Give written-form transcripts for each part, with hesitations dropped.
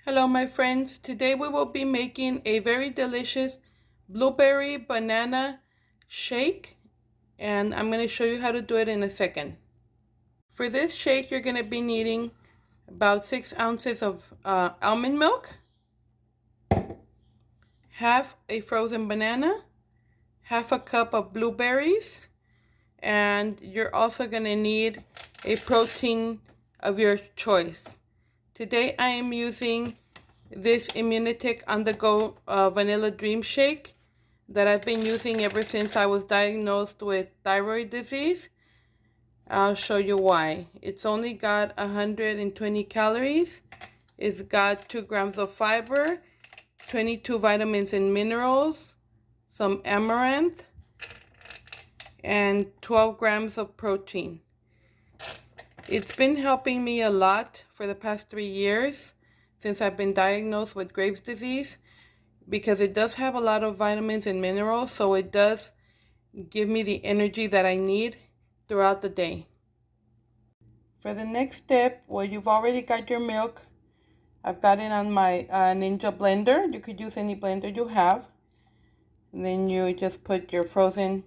Hello my friends, today we will be making a very delicious blueberry banana shake, and I'm going to show you how to do it in a second. For this shake you're going to be needing about 6 ounces of almond milk, half a frozen banana, half a cup of blueberries, and you're also going to need a protein of your choice. Today I am using this Immunitech on-the-go vanilla dream shake that I've been using ever since I was diagnosed with thyroid disease. I'll show you why. It's only got 120 calories. It's got 2 grams of fiber, 22 vitamins and minerals, some amaranth, and 12 grams of protein. It's been helping me a lot for the past 3 years since I've been diagnosed with Graves' disease, because it does have a lot of vitamins and minerals, so it does give me the energy that I need throughout the day. For the next step, well, you've already got your milk. I've got it on my Ninja blender. You could use any blender you have. And then you just put your frozen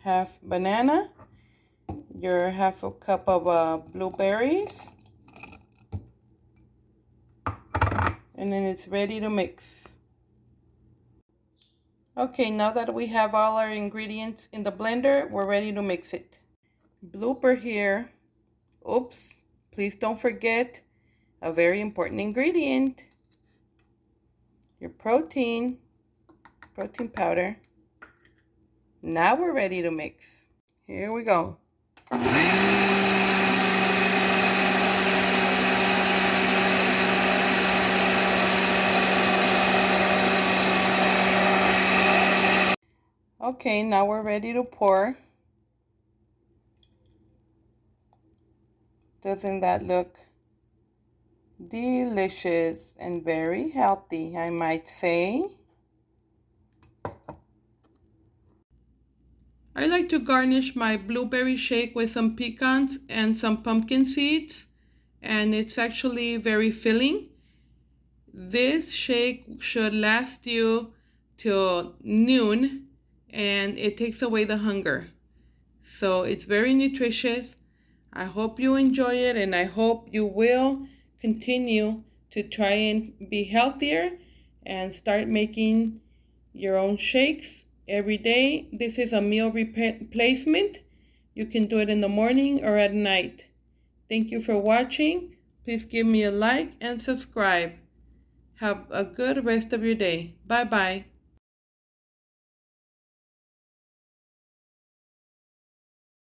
half banana, your half a cup of blueberries, and then it's ready to mix. Okay, now that we have all our ingredients in the blender, we're ready to mix it. Blooper here. Oops, please don't forget a very important ingredient. Your protein powder. Now we're ready to mix. Here we go. Okay, now we're ready to pour. Doesn't that look delicious and very healthy, I might say? I like to garnish my blueberry shake with some pecans and some pumpkin seeds, and it's actually very filling. This shake should last you till noon, and it takes away the hunger. So it's very nutritious. I hope you enjoy it, and I hope you will continue to try and be healthier and start making your own shakes every day. This is a meal replacement. You can do it in the morning or at night. Thank you for watching. Please give me a like and subscribe. Have a good rest of your day. Bye-bye.